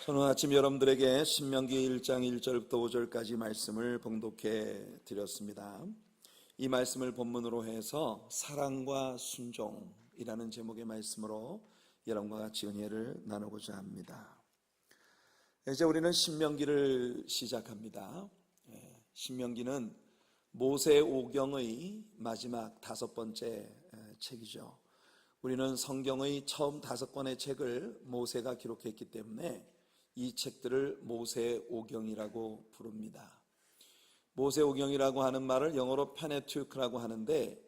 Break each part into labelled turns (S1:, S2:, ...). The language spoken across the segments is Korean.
S1: 저는 아침 여러분들에게 신명기 1장 1절부터 5절까지 말씀을 봉독해 드렸습니다. 이 말씀을 본문으로 해서 사랑과 순종이라는 제목의 말씀으로 여러분과 같이 은혜를 나누고자 합니다. 이제 우리는 신명기를 시작합니다. 신명기는 모세 오경의 마지막 5번째 책이죠. 우리는 성경의 처음 5권의 책을 모세가 기록했기 때문에 이 책들을 모세오경이라고 부릅니다. 모세오경이라고 하는 말을 영어로 페네튜크라고 하는데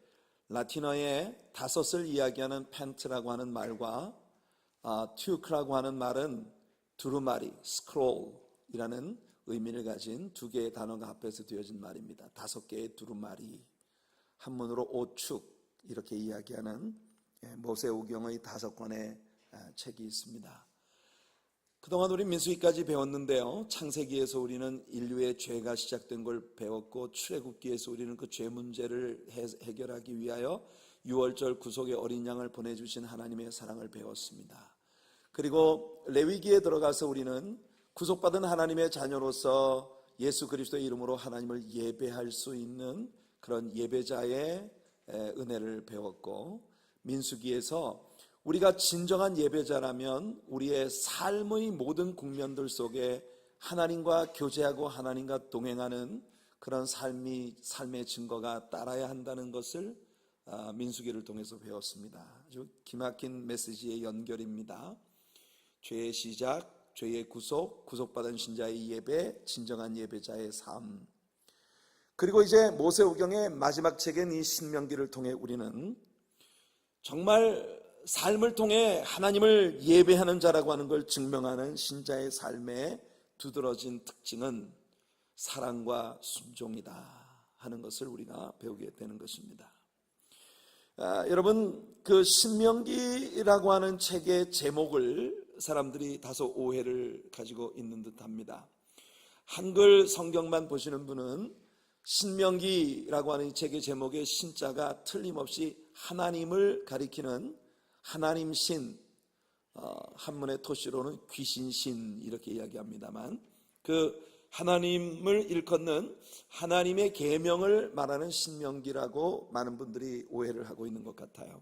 S1: 라틴어에 5을 이야기하는 펜트라고 하는 말과 튜크라고 하는 말은 두루마리, 스크롤이라는 의미를 가진 두 개의 단어가 합해서 되어진 말입니다. 5개의 두루마리, 한문으로 오축 이렇게 이야기하는 모세오경의 5권의 책이 있습니다. 그동안 우리 민수기까지 배웠는데요, 창세기에서 우리는 인류의 죄가 시작된 걸 배웠고 출애굽기에서 우리는 그 죄 문제를 해결하기 위하여 유월절 구속의 어린 양을 보내주신 하나님의 사랑을 배웠습니다. 그리고 레위기에 들어가서 우리는 구속받은 하나님의 자녀로서 예수 그리스도의 이름으로 하나님을 예배할 수 있는 그런 예배자의 은혜를 배웠고, 민수기에서 우리가 진정한 예배자라면 우리의 삶의 모든 국면들 속에 하나님과 교제하고 하나님과 동행하는 그런 삶의 증거가 따라야 한다는 것을 민수기를 통해서 배웠습니다. 아주 기막힌 메시지의 연결입니다. 죄의 시작, 죄의 구속, 구속받은 신자의 예배, 진정한 예배자의 삶. 그리고 이제 모세오경의 마지막 책인 이 신명기를 통해 우리는 정말 삶을 통해 하나님을 예배하는 자라고 하는 걸 증명하는 신자의 삶의 두드러진 특징은 사랑과 순종이다 하는 것을 우리가 배우게 되는 것입니다. 여러분, 그 신명기라고 하는 책의 제목을 사람들이 다소 오해를 가지고 있는 듯합니다. 한글 성경만 보시는 분은 신명기라고 하는 이 책의 제목의 신자가 틀림없이 하나님을 가리키는 하나님 신, 한문의 토시로는 귀신신 이렇게 이야기합니다만, 그 하나님을 일컫는 하나님의 계명을 말하는 신명기라고 많은 분들이 오해를 하고 있는 것 같아요.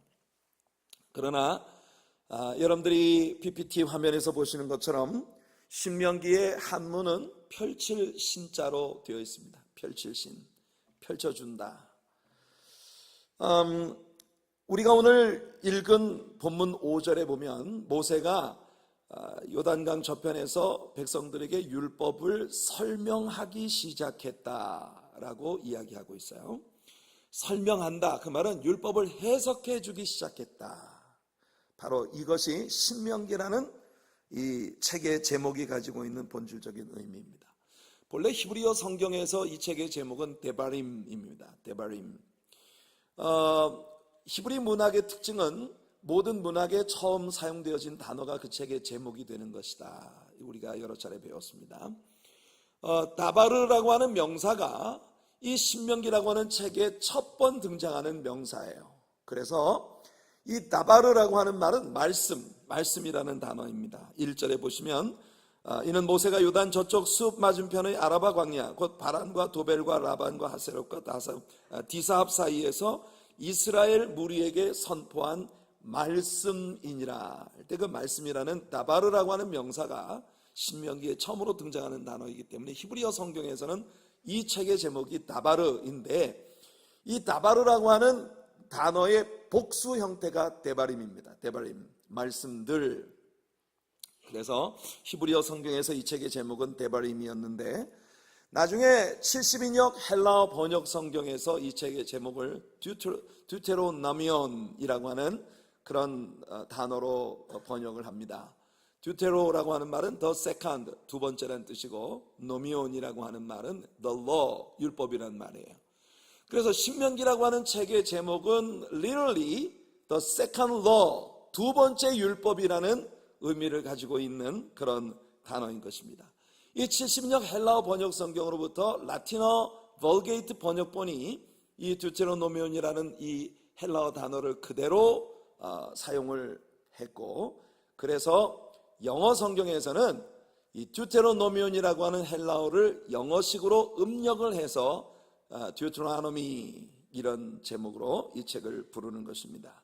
S1: 그러나 여러분들이 PPT 화면에서 보시는 것처럼 신명기의 한문은 펼칠 신자로 되어 있습니다. 펼칠 신, 펼쳐준다. 우리가 오늘 읽은 본문 5절에 보면 모세가 요단강 저편에서 백성들에게 율법을 설명하기 시작했다라고 이야기하고 있어요. 설명한다, 그 말은 율법을 해석해 주기 시작했다. 바로 이것이 신명기라는 이 책의 제목이 가지고 있는 본질적인 의미입니다. 본래 히브리어 성경에서 이 책의 제목은 데바림입니다. 데바림. 히브리 문학의 특징은 모든 문학에 처음 사용되어진 단어가 그 책의 제목이 되는 것이다. 우리가 여러 차례 배웠습니다. 다바르라고 하는 명사가 이 신명기라고 하는 책에 첫 번 등장하는 명사예요. 그래서 이 다바르라고 하는 말은 말씀이라는 단어입니다. 1절에 보시면 이는 모세가 요단 저쪽 숲 맞은편의 아라바 광야, 곧 바란과 도벨과 라반과 하세롯과 디사합 사이에서 이스라엘 무리에게 선포한 말씀이니라. 그 말씀이라는 다바르라고 하는 명사가 신명기에 처음으로 등장하는 단어이기 때문에 히브리어 성경에서는 이 책의 제목이 다바르인데, 이 다바르라고 하는 단어의 복수 형태가 데바림입니다. 데바림, 말씀들. 그래서 히브리어 성경에서 이 책의 제목은 데바림이었는데, 나중에 70인역 헬라어 번역 성경에서 이 책의 제목을 듀테로노미온이라고 하는 그런 단어로 번역을 합니다. 듀테로라고 하는 말은 the second, 두 번째라는 뜻이고, 노미온이라고 하는 말은 the law, 율법이라는 말이에요. 그래서 신명기라고 하는 책의 제목은 literally the second law, 두 번째 율법이라는 의미를 가지고 있는 그런 단어인 것입니다. 이 70년 헬라어 번역 성경으로부터 라틴어 벌게이트 번역본이 이 듀테로노미온이라는 이 헬라어 단어를 그대로 사용을 했고, 그래서 영어 성경에서는 이 듀테로노미온이라고 하는 헬라어를 영어식으로 음력을 해서 듀테로노미 이런 제목으로 이 책을 부르는 것입니다.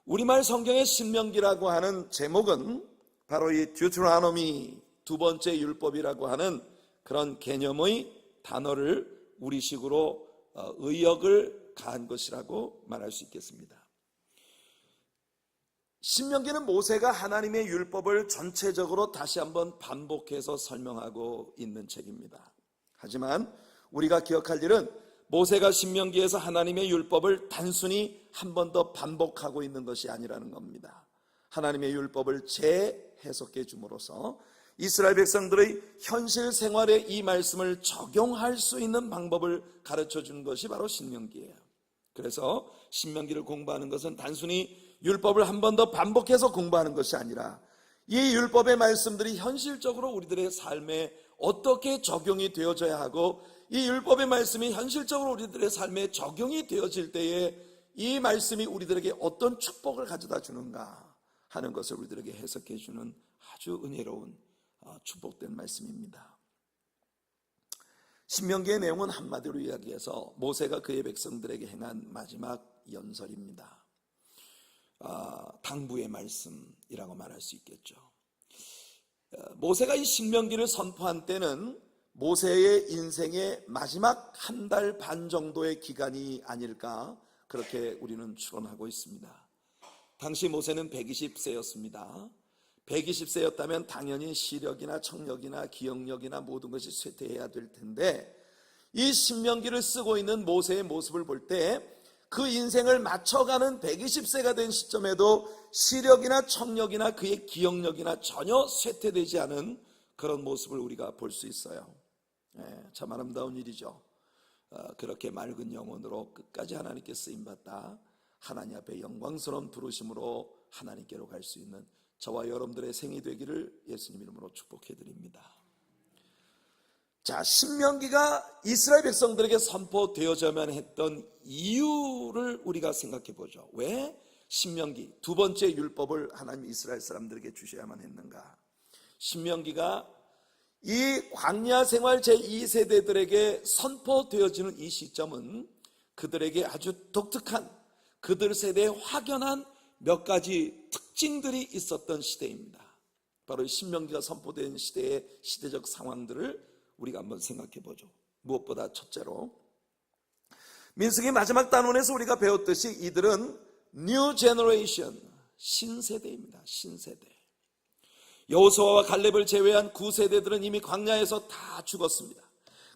S1: 우리말 성경의 신명기라고 하는 제목은 바로 이 듀테로노미 두 번째 율법이라고 하는 그런 개념의 단어를 우리식으로 의역을 가한 것이라고 말할 수 있겠습니다. 신명기는 모세가 하나님의 율법을 전체적으로 다시 한번 반복해서 설명하고 있는 책입니다. 하지만 우리가 기억할 일은 모세가 신명기에서 하나님의 율법을 단순히 한 번 더 반복하고 있는 것이 아니라는 겁니다. 하나님의 율법을 재해석해 줌으로써 이스라엘 백성들의 현실 생활에 이 말씀을 적용할 수 있는 방법을 가르쳐 준 것이 바로 신명기예요. 그래서 신명기를 공부하는 것은 단순히 율법을 한 번 더 반복해서 공부하는 것이 아니라 이 율법의 말씀들이 현실적으로 우리들의 삶에 어떻게 적용이 되어져야 하고 이 율법의 말씀이 현실적으로 우리들의 삶에 적용이 되어질 때에 이 말씀이 우리들에게 어떤 축복을 가져다 주는가 하는 것을 우리들에게 해석해 주는 아주 은혜로운 축복된 말씀입니다. 신명기의 내용은 한마디로 이야기해서 모세가 그의 백성들에게 행한 마지막 연설입니다. 당부의 말씀이라고 말할 수 있겠죠. 모세가 이 신명기를 선포한 때는 모세의 인생의 마지막 한 달 반 정도의 기간이 아닐까 그렇게 우리는 추론하고 있습니다. 당시 모세는 120세였습니다. 120세였다면 당연히 시력이나 청력이나 기억력이나 모든 것이 쇠퇴해야 될 텐데 이 신명기를 쓰고 있는 모세의 모습을 볼 때 그 인생을 맞춰가는 120세가 된 시점에도 시력이나 청력이나 그의 기억력이나 전혀 쇠퇴되지 않은 그런 모습을 우리가 볼 수 있어요. 참 아름다운 일이죠. 그렇게 맑은 영혼으로 끝까지 하나님께 쓰임받다 하나님 앞에 영광스러운 부르심으로 하나님께로 갈 수 있는 저와 여러분들의 생이 되기를 예수님 이름으로 축복해드립니다. 자, 신명기가 이스라엘 백성들에게 선포되어져야만 했던 이유를 우리가 생각해 보죠. 왜 신명기 두 번째 율법을 하나님 이스라엘 사람들에게 주셔야만 했는가? 신명기가 이 광야 생활 제2세대들에게 선포되어지는 이 시점은 그들에게 아주 독특한 그들 세대에 확연한 몇 가지 특징들이 있었던 시대입니다. 바로 이 신명기가 선포된 시대의 시대적 상황들을 우리가 한번 생각해 보죠. 무엇보다 첫째로 민수기 마지막 단원에서 우리가 배웠듯이 이들은 New Generation, 신세대입니다. 신세대. 여호수아와 갈렙을 제외한 9세대들은 이미 광야에서 다 죽었습니다.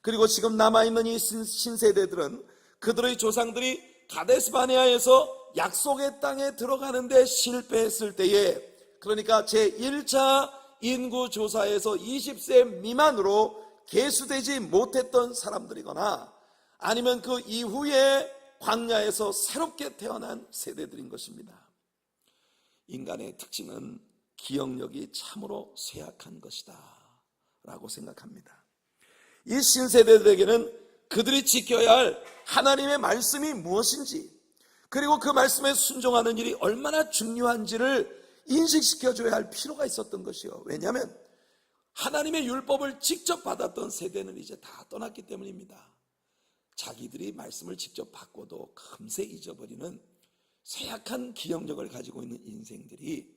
S1: 그리고 지금 남아있는 이 신세대들은 그들의 조상들이 가데스바네아에서 약속의 땅에 들어가는데 실패했을 때에, 그러니까 제1차 인구조사에서 20세 미만으로 계수되지 못했던 사람들이거나 아니면 그 이후에 광야에서 새롭게 태어난 세대들인 것입니다. 인간의 특징은 기억력이 참으로 쇠약한 것이다 라고 생각합니다. 이 신세대들에게는 그들이 지켜야 할 하나님의 말씀이 무엇인지, 그리고 그 말씀에 순종하는 일이 얼마나 중요한지를 인식시켜줘야 할 필요가 있었던 것이요. 왜냐하면 하나님의 율법을 직접 받았던 세대는 이제 다 떠났기 때문입니다. 자기들이 말씀을 직접 받고도 금세 잊어버리는 쇠약한 기억력을 가지고 있는 인생들이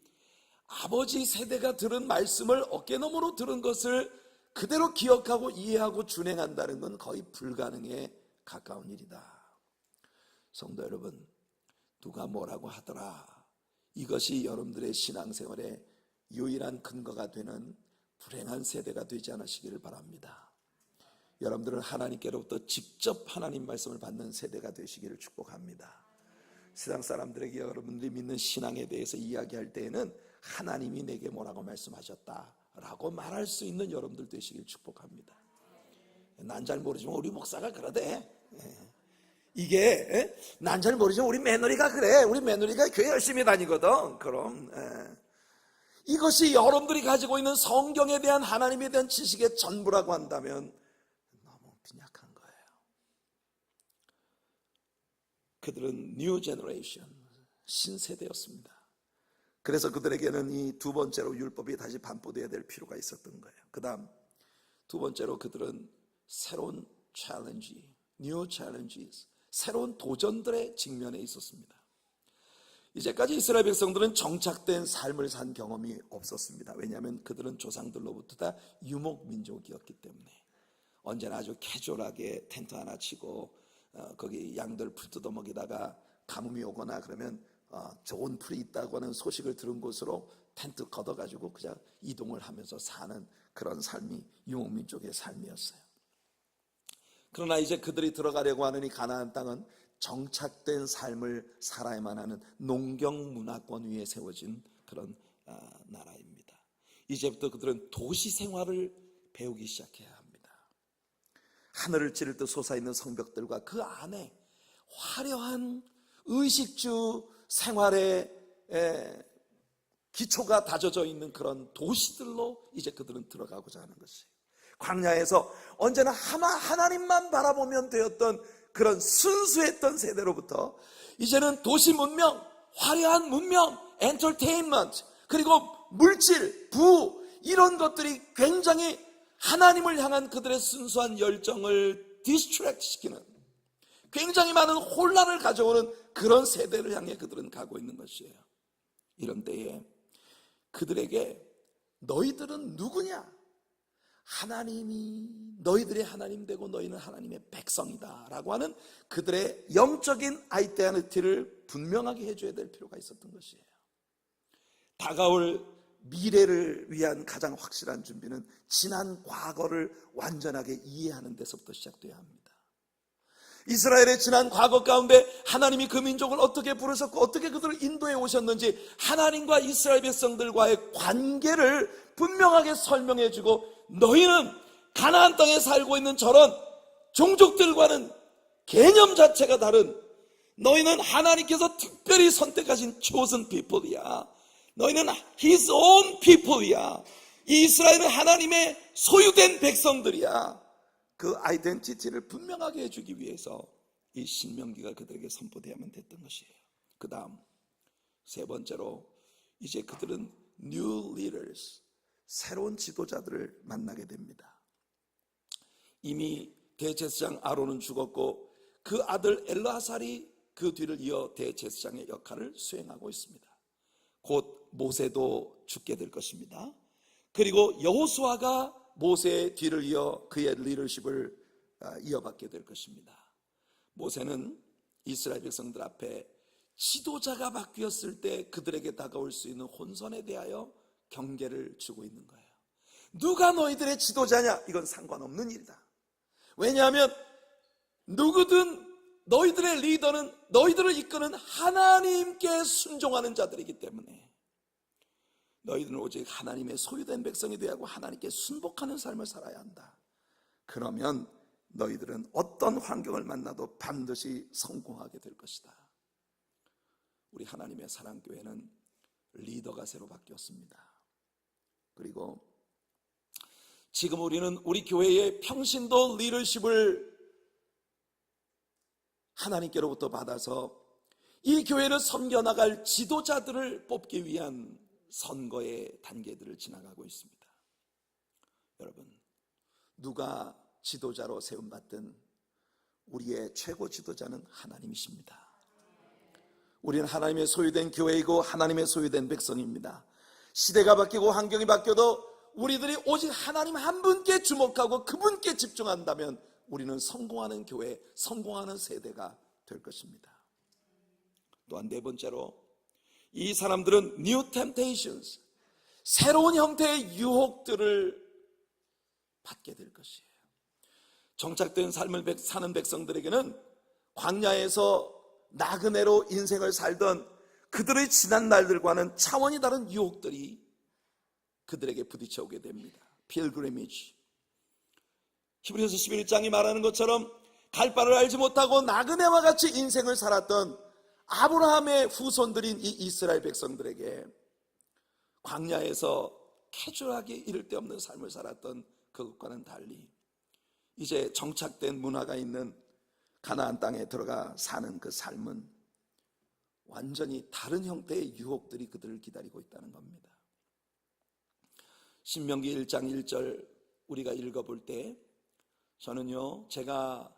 S1: 아버지 세대가 들은 말씀을 어깨너머로 들은 것을 그대로 기억하고 이해하고 준행한다는 건 거의 불가능에 가까운 일이다. 성도 여러분, 누가 뭐라고 하더라, 이것이 여러분들의 신앙생활의 유일한 근거가 되는 불행한 세대가 되지 않으시기를 바랍니다. 여러분들은 하나님께로부터 직접 하나님 말씀을 받는 세대가 되시기를 축복합니다. 세상 사람들에게 여러분들이 믿는 신앙에 대해서 이야기할 때에는 하나님이 내게 뭐라고 말씀하셨다라고 말할 수 있는 여러분들 되시길 축복합니다. 난 잘 모르지만 우리 목사가 그러대. 이게 난 잘 모르지만 우리 며느리가 그래. 우리 며느리가 교회 열심히 다니거든. 그럼 이것이 여러분들이 가지고 있는 성경에 대한 하나님에 대한 지식의 전부라고 한다면 너무 빈약한 거예요. 그들은 뉴 제너레이션, 신세대였습니다. 그래서 그들에게는 이 두 번째로 율법이 다시 반포되어야 될 필요가 있었던 거예요. 그 다음 두 번째로 그들은 새로운 챌린지, new challenges, 새로운 도전들의 직면에 있었습니다. 이제까지 이스라엘 백성들은 정착된 삶을 산 경험이 없었습니다. 왜냐하면 그들은 조상들로부터 다 유목민족이었기 때문에 언제나 아주 캐주얼하게 텐트 하나 치고 거기 양들 풀 뜯어 먹이다가 가뭄이 오거나 그러면 좋은 풀이 있다고 하는 소식을 들은 곳으로 텐트 걷어가지고 그냥 이동을 하면서 사는 그런 삶이 유목민족의 삶이었어요. 그러나 이제 그들이 들어가려고 하는 이 가나안 땅은 정착된 삶을 살아야만 하는 농경 문화권 위에 세워진 그런 나라입니다. 이제부터 그들은 도시 생활을 배우기 시작해야 합니다. 하늘을 찌를 듯 솟아있는 성벽들과 그 안에 화려한 의식주 생활의 기초가 다져져 있는 그런 도시들로 이제 그들은 들어가고자 하는 것이에요. 광야에서 언제나 하나님만 바라보면 되었던 그런 순수했던 세대로부터 이제는 도시 문명, 화려한 문명, 엔터테인먼트, 그리고 물질, 부, 이런 것들이 굉장히 하나님을 향한 그들의 순수한 열정을 디스트랙트 시키는, 굉장히 많은 혼란을 가져오는 그런 세대를 향해 그들은 가고 있는 것이에요. 이런 때에 그들에게 너희들은 누구냐? 하나님이 너희들의 하나님 되고 너희는 하나님의 백성이다 라고 하는 그들의 영적인 아이덴티티를 분명하게 해줘야 될 필요가 있었던 것이에요. 다가올 미래를 위한 가장 확실한 준비는 지난 과거를 완전하게 이해하는 데서부터 시작돼야 합니다. 이스라엘의 지난 과거 가운데 하나님이 그 민족을 어떻게 부르셨고 어떻게 그들을 인도해 오셨는지 하나님과 이스라엘 백성들과의 관계를 분명하게 설명해 주고, 너희는 가나안 땅에 살고 있는 저런 종족들과는 개념 자체가 다른, 너희는 하나님께서 특별히 선택하신 chosen people이야. 너희는 His own people이야. 이 이스라엘은 하나님의 소유된 백성들이야. 그 아이덴티티를 분명하게 해주기 위해서 이 신명기가 그들에게 선포되어야만 됐던 것이에요. 그 다음 세 번째로 이제 그들은 new leaders, 새로운 지도자들을 만나게 됩니다. 이미 대제사장 아론은 죽었고 그 아들 엘르아살이 그 뒤를 이어 대제사장의 역할을 수행하고 있습니다. 곧 모세도 죽게 될 것입니다. 그리고 여호수아가 모세의 뒤를 이어 그의 리더십을 이어받게 될 것입니다. 모세는 이스라엘 백성들 앞에 지도자가 바뀌었을 때 그들에게 다가올 수 있는 혼선에 대하여 경계를 주고 있는 거예요. 누가 너희들의 지도자냐? 이건 상관없는 일이다. 왜냐하면 누구든 너희들의 리더는 너희들을 이끄는 하나님께 순종하는 자들이기 때문에 너희들은 오직 하나님의 소유된 백성이 되어야 하고 하나님께 순복하는 삶을 살아야 한다. 그러면 너희들은 어떤 환경을 만나도 반드시 성공하게 될 것이다. 우리 하나님의 사랑교회는 리더가 새로 바뀌었습니다. 그리고 지금 우리는 우리 교회의 평신도 리더십을 하나님께로부터 받아서 이 교회를 섬겨나갈 지도자들을 뽑기 위한 선거의 단계들을 지나가고 있습니다. 여러분, 누가 지도자로 세움받든 우리의 최고 지도자는 하나님이십니다. 우리는 하나님의 소유된 교회이고 하나님의 소유된 백성입니다. 시대가 바뀌고 환경이 바뀌어도 우리들이 오직 하나님 한 분께 주목하고 그분께 집중한다면 우리는 성공하는 교회, 성공하는 세대가 될 것입니다. 또한 네 번째로 이 사람들은 new temptations, 새로운 형태의 유혹들을 받게 될 것이에요. 정착된 삶을 사는 백성들에게는 광야에서 나그네로 인생을 살던 그들의 지난 날들과는 차원이 다른 유혹들이 그들에게 부딪혀 오게 됩니다. pilgrimage. 히브리서 11장이 말하는 것처럼 갈 바를 알지 못하고 나그네와 같이 인생을 살았던 아브라함의 후손들인 이 이스라엘 백성들에게 광야에서 캐주얼하게 이를 데 없는 삶을 살았던 그것과는 달리 이제 정착된 문화가 있는 가나안 땅에 들어가 사는 그 삶은 완전히 다른 형태의 유혹들이 그들을 기다리고 있다는 겁니다. 신명기 1장 1절 우리가 읽어볼 때 저는요, 제가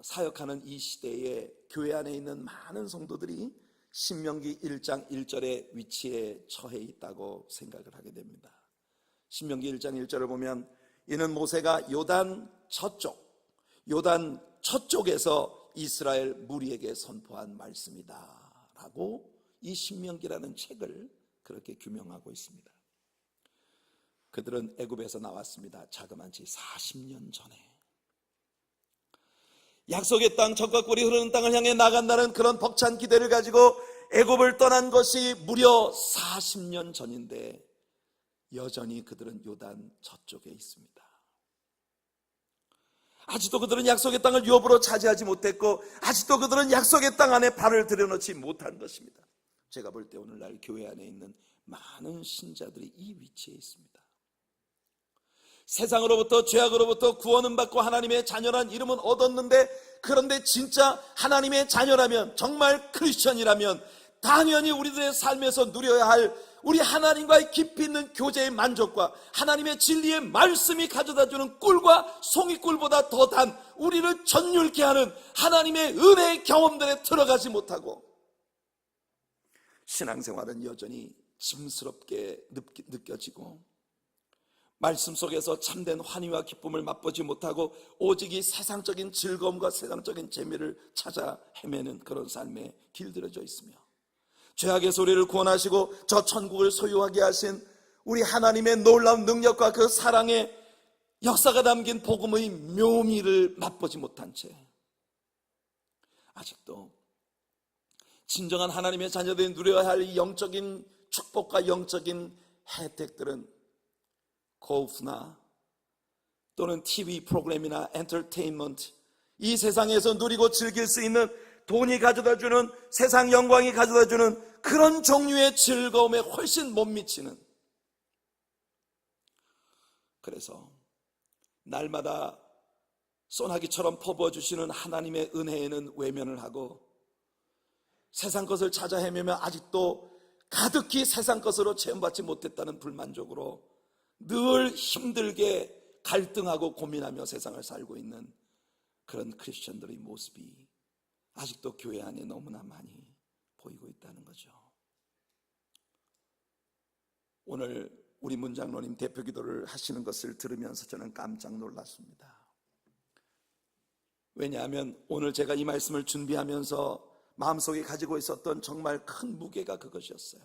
S1: 사역하는 이 시대에 교회 안에 있는 많은 성도들이 신명기 1장 1절의 위치에 처해 있다고 생각을 하게 됩니다. 신명기 1장 1절을 보면 이는 모세가 요단 저쪽에서 이스라엘 무리에게 선포한 말씀이다 라고 이 신명기라는 책을 그렇게 규명하고 있습니다. 그들은 애굽에서 나왔습니다. 자그만 지 40년 전에. 약속의 땅, 젖과 꿀이 흐르는 땅을 향해 나간다는 그런 벅찬 기대를 가지고 애굽을 떠난 것이 무려 40년 전인데 여전히 그들은 요단 저쪽에 있습니다. 아직도 그들은 약속의 땅을 유업으로 차지하지 못했고 아직도 그들은 약속의 땅 안에 발을 들여놓지 못한 것입니다. 제가 볼 때 오늘날 교회 안에 있는 많은 신자들이 이 위치에 있습니다. 세상으로부터 죄악으로부터 구원은 받고 하나님의 자녀란 이름은 얻었는데 그런데 진짜 하나님의 자녀라면 정말 크리스천이라면 당연히 우리들의 삶에서 누려야 할 우리 하나님과의 깊이 있는 교제의 만족과 하나님의 진리의 말씀이 가져다주는 꿀과 송이꿀보다 더 단 우리를 전율케 하는 하나님의 은혜의 경험들에 들어가지 못하고 신앙생활은 여전히 짐스럽게 느껴지고 말씀 속에서 참된 환희와 기쁨을 맛보지 못하고 오직 이 세상적인 즐거움과 세상적인 재미를 찾아 헤매는 그런 삶에 길들여져 있으며 죄악에서 우리를 구원하시고 저 천국을 소유하게 하신 우리 하나님의 놀라운 능력과 그 사랑의 역사가 담긴 복음의 묘미를 맛보지 못한 채 아직도 진정한 하나님의 자녀들이 누려야 할 이 영적인 축복과 영적인 혜택들은 고프나 또는 TV 프로그램이나 엔터테인먼트 이 세상에서 누리고 즐길 수 있는 돈이 가져다주는 세상 영광이 가져다주는 그런 종류의 즐거움에 훨씬 못 미치는 그래서 날마다 소나기처럼 퍼부어주시는 하나님의 은혜에는 외면을 하고 세상 것을 찾아 헤매며 아직도 가득히 세상 것으로 체험받지 못했다는 불만족으로 늘 힘들게 갈등하고 고민하며 세상을 살고 있는 그런 크리스천들의 모습이 아직도 교회 안에 너무나 많이 보이고 있다는 거죠. 오늘 우리 문장로님 대표 기도를 하시는 것을 들으면서 저는 깜짝 놀랐습니다. 왜냐하면 오늘 제가 이 말씀을 준비하면서 마음속에 가지고 있었던 정말 큰 무게가 그것이었어요.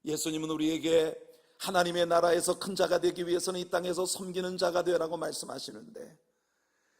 S1: 예수님은 우리에게 하나님의 나라에서 큰 자가 되기 위해서는 이 땅에서 섬기는 자가 되라고 말씀하시는데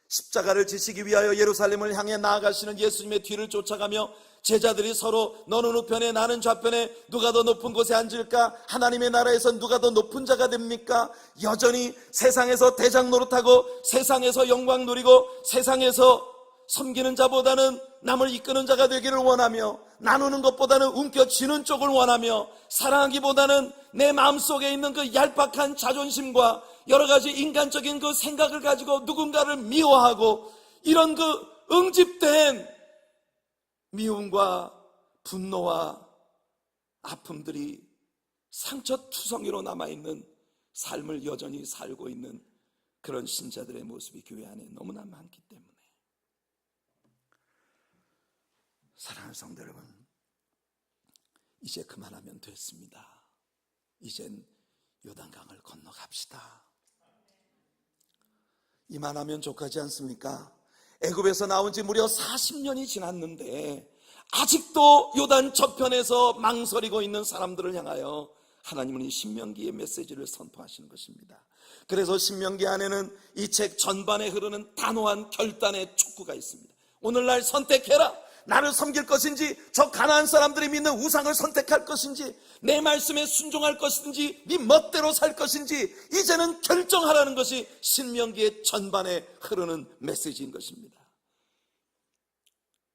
S1: 십자가를 지시기 위하여 예루살렘을 향해 나아가시는 예수님의 뒤를 쫓아가며 제자들이 서로 너는 우편에 나는 좌편에 누가 더 높은 곳에 앉을까? 하나님의 나라에서 누가 더 높은 자가 됩니까? 여전히 세상에서 대장 노릇하고 세상에서 영광 누리고 세상에서 섬기는 자보다는 남을 이끄는 자가 되기를 원하며 나누는 것보다는 움켜쥐는 쪽을 원하며 사랑하기보다는 내 마음속에 있는 그 얄팍한 자존심과 여러 가지 인간적인 그 생각을 가지고 누군가를 미워하고 이런 그 응집된 미움과 분노와 아픔들이 상처투성이로 남아있는 삶을 여전히 살고 있는 그런 신자들의 모습이 교회 안에 너무나 많기 때문에 사랑하는 성도 여러분, 이제 그만하면 됐습니다. 이젠 요단강을 건너갑시다. 이만하면 족하지 않습니까? 애굽에서 나온 지 무려 40년이 지났는데 아직도 요단 저편에서 망설이고 있는 사람들을 향하여 하나님은 이 신명기의 메시지를 선포하시는 것입니다. 그래서 신명기 안에는 이 책 전반에 흐르는 단호한 결단의 촉구가 있습니다. 오늘날 선택해라. 나를 섬길 것인지 저 가나안 사람들이 믿는 우상을 선택할 것인지 내 말씀에 순종할 것인지 네 멋대로 살 것인지 이제는 결정하라는 것이 신명기의 전반에 흐르는 메시지인 것입니다.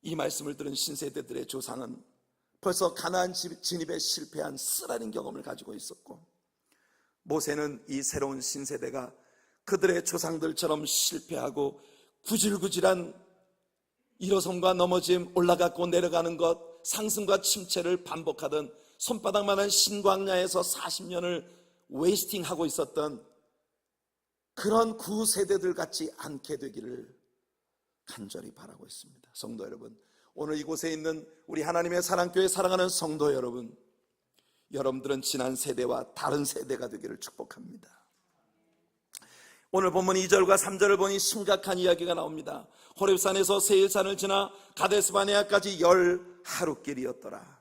S1: 이 말씀을 들은 신세대들의 조상은 벌써 가나안 진입에 실패한 쓰라린 경험을 가지고 있었고 모세는 이 새로운 신세대가 그들의 조상들처럼 실패하고 구질구질한 일어섬과 넘어짐, 올라가고 내려가는 것, 상승과 침체를 반복하던 손바닥만한 신광야에서 40년을 웨이스팅하고 있었던 그런 구세대들 같지 않게 되기를 간절히 바라고 있습니다. 성도 여러분, 오늘 이곳에 있는 우리 하나님의 사랑교회 사랑하는 성도 여러분, 여러분들은 지난 세대와 다른 세대가 되기를 축복합니다. 오늘 본문 2절과 3절을 보니 심각한 이야기가 나옵니다. 호렙산에서 세일산을 지나 가데스바네아까지 10하루길이었더라.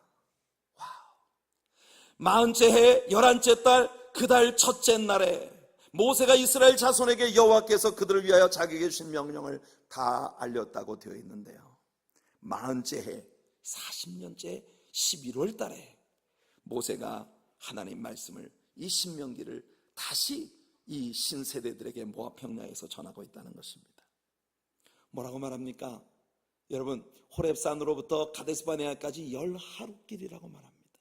S1: 40째 해 11째 달 그 달 첫째 날에 모세가 이스라엘 자손에게 여호와께서 그들을 위하여 자기에게 주신 명령을 다 알렸다고 되어 있는데요, 40째 해 40년째 11월 달에 모세가 하나님 말씀을, 이 신명기를 다시 이 신세대들에게 모압 평야에서 전하고 있다는 것입니다. 뭐라고 말합니까? 여러분, 호렙산으로부터 가데스바네아까지 10하루길이라고 말합니다.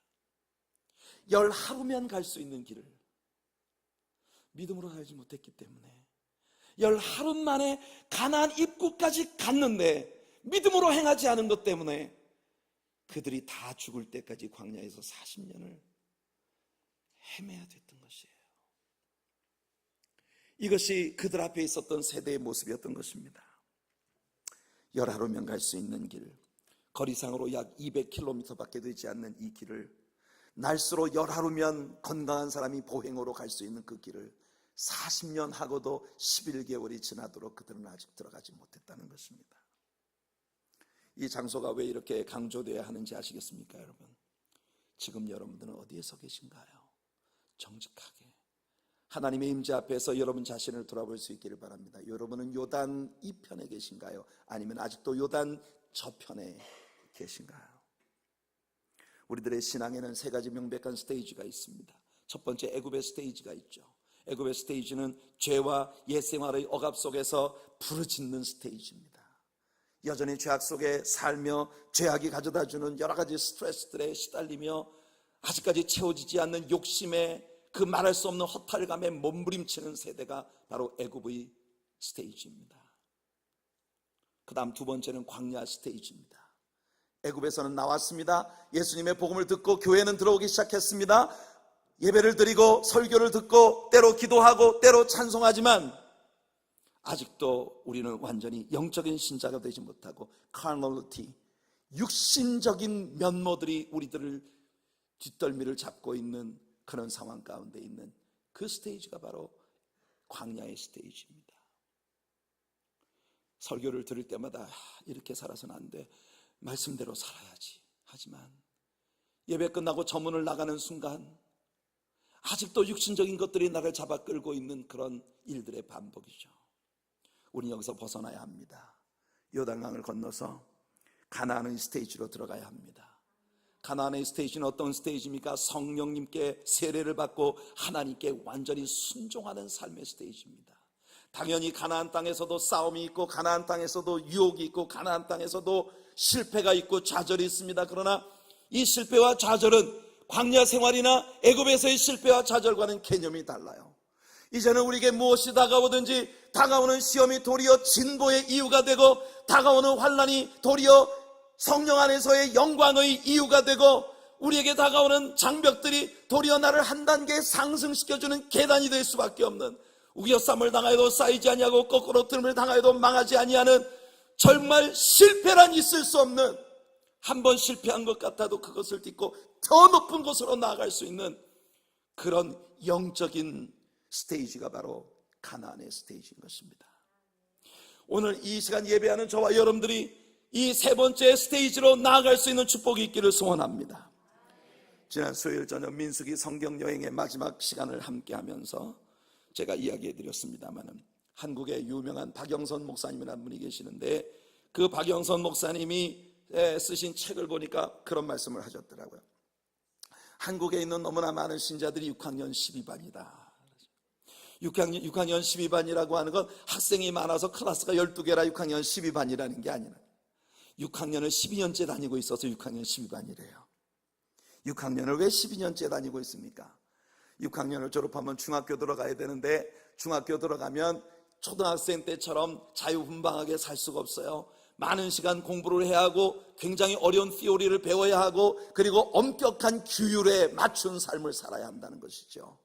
S1: 10하루면 갈 수 있는 길을 믿음으로 살지 못했기 때문에, 10하루 만에 가나안 입구까지 갔는데 믿음으로 행하지 않은 것 때문에 그들이 다 죽을 때까지 광야에서 40년을 헤매야 됐던 것이에요. 이것이 그들 앞에 있었던 세대의 모습이었던 것입니다. 10하루면 갈 수 있는 길, 거리상으로 약 200km밖에 되지 않는 이 길을 날수로 10하루면 건강한 사람이 보행으로 갈 수 있는 그 길을 40년 하고도 11개월이 지나도록 그들은 아직 들어가지 못했다는 것입니다. 이 장소가 왜 이렇게 강조되어야 하는지 아시겠습니까, 여러분? 지금 여러분들은 어디에서 계신가요? 정직하게 하나님의 임재 앞에서 여러분 자신을 돌아볼 수 있기를 바랍니다. 여러분은 요단 이 편에 계신가요? 아니면 아직도 요단 저편에 계신가요? 우리들의 신앙에는 세 가지 명백한 스테이지가 있습니다. 첫 번째, 애굽의 스테이지가 있죠. 애굽의 스테이지는 죄와 옛생활의 억압 속에서 부르짖는 스테이지입니다. 여전히 죄악 속에 살며 죄악이 가져다주는 여러 가지 스트레스들에 시달리며 아직까지 채워지지 않는 욕심에, 그 말할 수 없는 허탈감에 몸부림치는 세대가 바로 애굽의 스테이지입니다. 그 다음 두 번째는 광야 스테이지입니다. 애굽에서는 나왔습니다. 예수님의 복음을 듣고 교회는 들어오기 시작했습니다. 예배를 드리고 설교를 듣고 때로 기도하고 때로 찬송하지만 아직도 우리는 완전히 영적인 신자가 되지 못하고 carnality, 육신적인 면모들이 우리들을 뒷덜미를 잡고 있는 그런 상황 가운데 있는 그 스테이지가 바로 광야의 스테이지입니다. 설교를 들을 때마다 이렇게 살아서는 안 돼, 말씀대로 살아야지 하지만 예배 끝나고 저문을 나가는 순간 아직도 육신적인 것들이 나를 잡아 끌고 있는 그런 일들의 반복이죠. 우리는 여기서 벗어나야 합니다. 요단강을 건너서 가나안의 스테이지로 들어가야 합니다. 가나안의 스테이지는 어떤 스테이지입니까? 성령님께 세례를 받고 하나님께 완전히 순종하는 삶의 스테이지입니다. 당연히 가나안 땅에서도 싸움이 있고 가나안 땅에서도 유혹이 있고 가나안 땅에서도 실패가 있고 좌절이 있습니다. 그러나 이 실패와 좌절은 광야 생활이나 애굽에서의 실패와 좌절과는 개념이 달라요. 이제는 우리에게 무엇이 다가오든지 다가오는 시험이 도리어 진보의 이유가 되고 다가오는 환난이 도리어 성령 안에서의 영광의 이유가 되고 우리에게 다가오는 장벽들이 도리어 나를 한 단계 상승시켜주는 계단이 될 수밖에 없는, 우겨쌈을 당하여도 쌓이지 아니하고 거꾸로 뜸을 당하여도 망하지 아니하는, 정말 실패란 있을 수 없는, 한 번 실패한 것 같아도 그것을 딛고 더 높은 곳으로 나아갈 수 있는 그런 영적인 스테이지가 바로 가나안의 스테이지인 것입니다. 오늘 이 시간 예배하는 저와 여러분들이 이 세 번째 스테이지로 나아갈 수 있는 축복이 있기를 소원합니다. 지난 수요일 저녁 민수기 성경 여행의 마지막 시간을 함께 하면서 제가 이야기해 드렸습니다마는 한국의 유명한 박영선 목사님이라는 분이 계시는데 그 박영선 목사님이 쓰신 책을 보니까 그런 말씀을 하셨더라고요. 한국에 있는 너무나 많은 신자들이 6학년 12반이다. 6학년 12반이라고 하는 건 학생이 많아서 클래스가 12개라 6학년 12반이라는 게 아니라 6학년을 12년째 다니고 있어서 6학년 12반이래요. 6학년을 왜 12년째 다니고 있습니까? 6학년을 졸업하면 중학교 들어가야 되는데 중학교 들어가면 초등학생 때처럼 자유분방하게 살 수가 없어요. 많은 시간 공부를 해야 하고 굉장히 어려운 티오리를 배워야 하고 그리고 엄격한 규율에 맞춘 삶을 살아야 한다는 것이죠.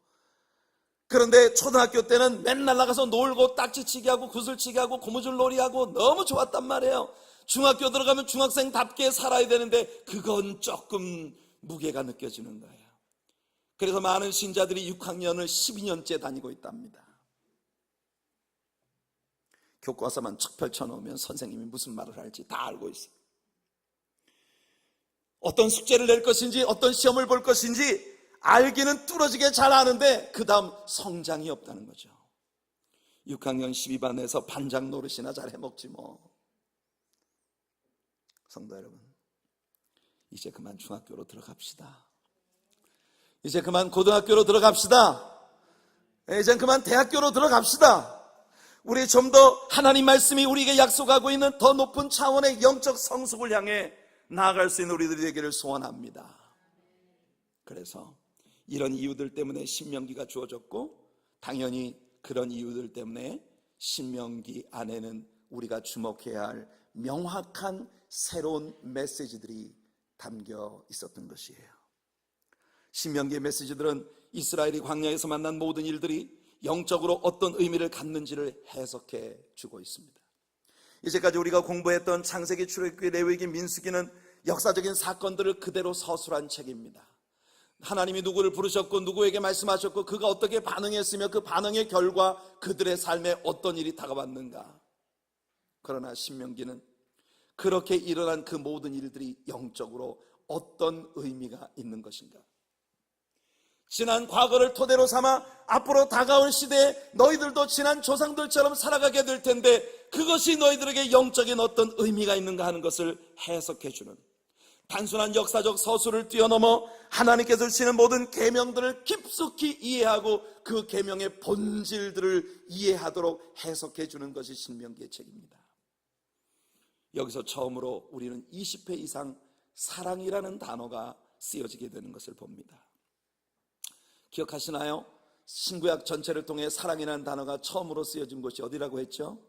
S1: 그런데 초등학교 때는 맨날 나가서 놀고 딱지치기 하고 구슬치기 하고 고무줄 놀이하고 너무 좋았단 말이에요. 중학교 들어가면 중학생답게 살아야 되는데 그건 조금 무게가 느껴지는 거예요. 그래서 많은 신자들이 6학년을 12년째 다니고 있답니다. 교과서만 척 펼쳐놓으면 선생님이 무슨 말을 할지 다 알고 있어요. 어떤 숙제를 낼 것인지 어떤 시험을 볼 것인지 알기는 뚫어지게 잘 아는데 그 다음 성장이 없다는 거죠. 6학년 12반에서 반장 노릇이나 잘 해먹지 뭐. 성도 여러분, 이제 그만 중학교로 들어갑시다. 이제 그만 고등학교로 들어갑시다. 이제 그만 대학교로 들어갑시다. 우리 좀 더 하나님 말씀이 우리에게 약속하고 있는 더 높은 차원의 영적 성숙을 향해 나아갈 수 있는 우리들이 되기를 소원합니다. 그래서 이런 이유들 때문에 신명기가 주어졌고 당연히 그런 이유들 때문에 신명기 안에는 우리가 주목해야 할 명확한 새로운 메시지들이 담겨 있었던 것이에요. 신명기의 메시지들은 이스라엘이 광야에서 만난 모든 일들이 영적으로 어떤 의미를 갖는지를 해석해 주고 있습니다. 이제까지 우리가 공부했던 창세기, 출애굽기, 레위기, 민수기는 역사적인 사건들을 그대로 서술한 책입니다. 하나님이 누구를 부르셨고 누구에게 말씀하셨고 그가 어떻게 반응했으며 그 반응의 결과 그들의 삶에 어떤 일이 다가왔는가. 그러나 신명기는 그렇게 일어난 그 모든 일들이 영적으로 어떤 의미가 있는 것인가, 지난 과거를 토대로 삼아 앞으로 다가올 시대에 너희들도 지난 조상들처럼 살아가게 될 텐데 그것이 너희들에게 영적인 어떤 의미가 있는가 하는 것을 해석해주는, 단순한 역사적 서술을 뛰어넘어 하나님께서 주시는 모든 계명들을 깊숙이 이해하고 그 계명의 본질들을 이해하도록 해석해주는 것이 신명기의 책입니다. 여기서 처음으로 우리는 20회 이상 사랑이라는 단어가 쓰여지게 되는 것을 봅니다. 기억하시나요? 신구약 전체를 통해 사랑이라는 단어가 처음으로 쓰여진 곳이 어디라고 했죠?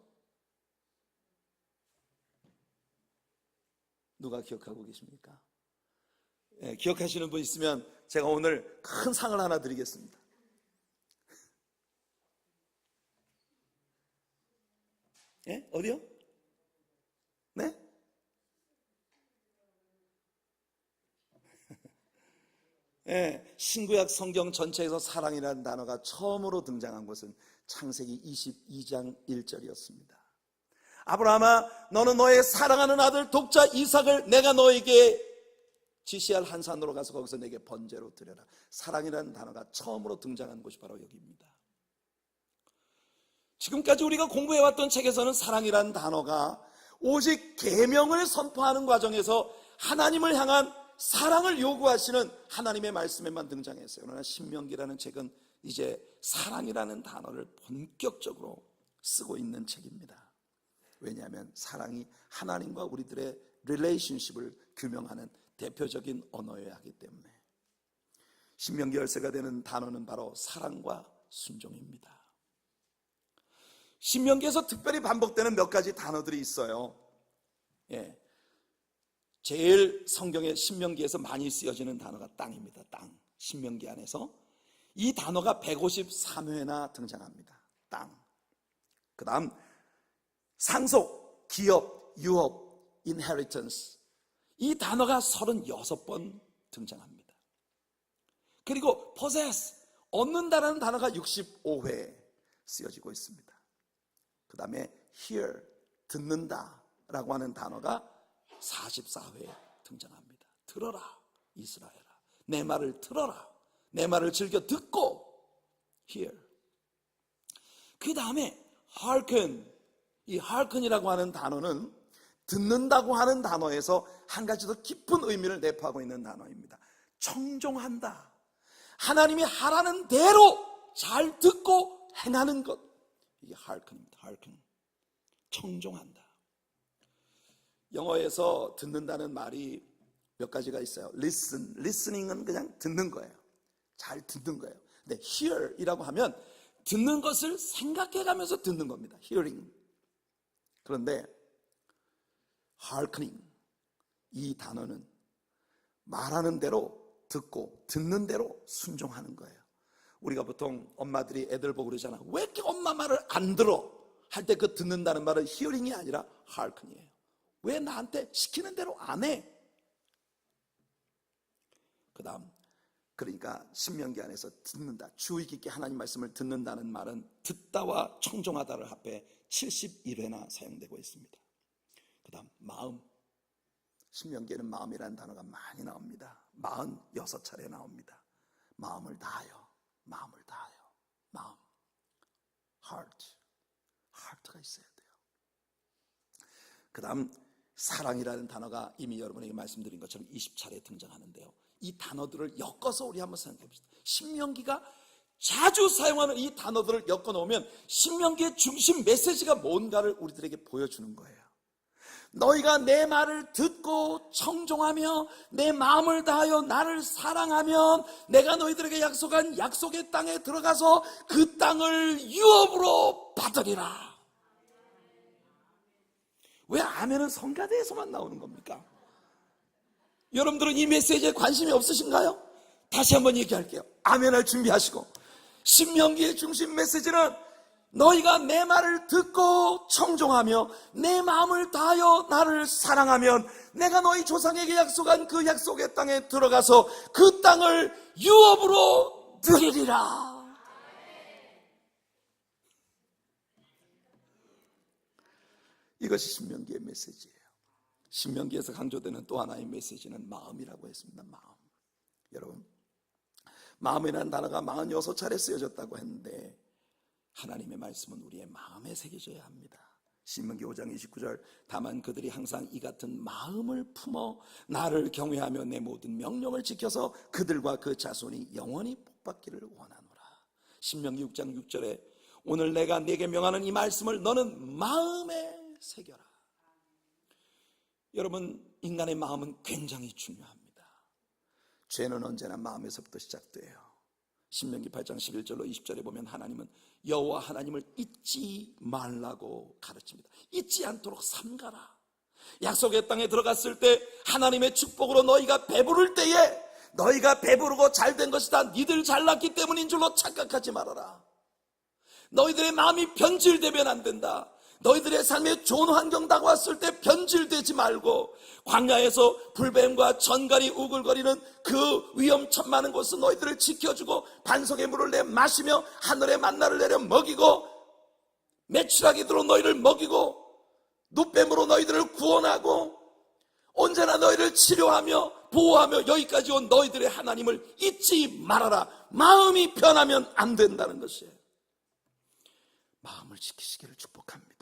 S1: 누가 기억하고 계십니까? 예, 기억하시는 분 있으면 제가 오늘 큰 상을 하나 드리겠습니다. 예? 어디요? 네? 예, 신구약 성경 전체에서 사랑이라는 단어가 처음으로 등장한 것은 창세기 22장 1절이었습니다. 아브라함아, 너는 너의 사랑하는 아들 독자 이삭을 내가 너에게 지시할 한 산으로 가서 거기서 내게 번제로 드려라. 사랑이라는 단어가 처음으로 등장한 곳이 바로 여기입니다. 지금까지 우리가 공부해왔던 책에서는 사랑이라는 단어가 오직 계명을 선포하는 과정에서 하나님을 향한 사랑을 요구하시는 하나님의 말씀에만 등장했어요. 그러나 신명기라는 책은 이제 사랑이라는 단어를 본격적으로 쓰고 있는 책입니다. 왜냐하면 사랑이 하나님과 우리들의 릴레이션십을 규명하는 대표적인 언어여야 하기 때문에. 신명기 열쇠가 되는 단어는 바로 사랑과 순종입니다. 신명기에서 특별히 반복되는 몇 가지 단어들이 있어요. 예. 제일 성경의 신명기에서 많이 쓰여지는 단어가 땅입니다. 땅. 신명기 안에서 이 단어가 153회나 등장합니다. 땅. 그 다음 상속, 기업, 유업, inheritance. 이 단어가 36번 등장합니다. 그리고 possess, 얻는다라는 단어가 65회 쓰여지고 있습니다. 그 다음에 hear, 듣는다라고 하는 단어가 44회 등장합니다. 들어라 이스라엘아, 내 말을 들어라, 내 말을 즐겨 듣고 hear. 그 다음에 hearken, 이 hearken이라고 하는 단어는 듣는다고 하는 단어에서 한 가지 더 깊은 의미를 내포하고 있는 단어입니다. 청종한다, 하나님이 하라는 대로 잘 듣고 행하는 것, 이게 hearken입니다. hearken, 청종한다. 영어에서 듣는다는 말이 몇 가지가 있어요. listen, listening은 그냥 듣는 거예요. 잘 듣는 거예요. 근데 hear이라고 하면 듣는 것을 생각해가면서 듣는 겁니다. hearing. 그런데 hearkening, 이 단어는 말하는 대로 듣고 듣는 대로 순종하는 거예요. 우리가 보통 엄마들이 애들 보고 그러잖아. 왜 이렇게 엄마 말을 안 들어? 할 때 그 듣는다는 말은 히어링이 아니라 hearkening이에요. 왜 나한테 시키는 대로 안 해? 그 다음, 그러니까 신명기 안에서 듣는다, 주의 깊게 하나님 말씀을 듣는다는 말은 듣다와 청종하다를 합해 71회나 사용되고 있습니다. 그 다음, 마음. 신명기에는 마음이라는 단어가 많이 나옵니다. 46차례 나옵니다. 마음을 다하여, 마음을 다하여, 마음, heart가 있어야 돼요. 그 다음, 사랑이라는 단어가 이미 여러분에게 말씀드린 것처럼 20차례 등장하는데요. 이 단어들을 엮어서 우리 한번 생각해 봅시다. 신명기가 자주 사용하는 이 단어들을 엮어 놓으면 신명기의 중심 메시지가 뭔가를 우리들에게 보여주는 거예요. 너희가 내 말을 듣고 청종하며 내 마음을 다하여 나를 사랑하면 내가 너희들에게 약속한 약속의 땅에 들어가서 그 땅을 유업으로 받으리라. 왜 아멘은 성가대에서만 나오는 겁니까? 여러분들은 이 메시지에 관심이 없으신가요? 다시 한번 얘기할게요. 아멘을 준비하시고, 신명기의 중심 메시지는 너희가 내 말을 듣고 청종하며 내 마음을 다하여 나를 사랑하면 내가 너희 조상에게 약속한 그 약속의 땅에 들어가서 그 땅을 유업으로 누리리라. 이것이 신명기의 메시지예요. 신명기에서 강조되는 또 하나의 메시지는 마음이라고 했습니다. 마음. 여러분, 마음이라는 단어가 46차례 쓰여졌다고 했는데 하나님의 말씀은 우리의 마음에 새겨져야 합니다. 신명기 5장 29절, 다만 그들이 항상 이 같은 마음을 품어 나를 경외하며 내 모든 명령을 지켜서 그들과 그 자손이 영원히 복받기를 원하노라. 신명기 6장 6절에 오늘 내가 네게 명하는 이 말씀을 너는 마음에 새겨라. 여러분, 인간의 마음은 굉장히 중요합니다. 죄는 언제나 마음에서부터 시작돼요. 신명기 8장 11절로 20절에 보면 하나님은 여호와 하나님을 잊지 말라고 가르칩니다. 잊지 않도록 삼가라. 약속의 땅에 들어갔을 때 하나님의 축복으로 너희가 배부를 때에 너희가 배부르고 잘된 것이다, 니들 잘났기 때문인 줄로 착각하지 말아라. 너희들의 마음이 변질되면 안 된다. 너희들의 삶에 좋은 환경 다가왔을 때 변질되지 말고 광야에서 불뱀과 전갈이 우글거리는 그 위험천만한 곳에서 너희들을 지켜주고 반석의 물을 내 마시며 하늘의 만나를 내려 먹이고 메추라기들로 너희를 먹이고 눕뱀으로 너희들을 구원하고 언제나 너희를 치료하며 보호하며 여기까지 온 너희들의 하나님을 잊지 말아라. 마음이 변하면 안 된다는 것이에요. 마음을 지키시기를 축복합니다.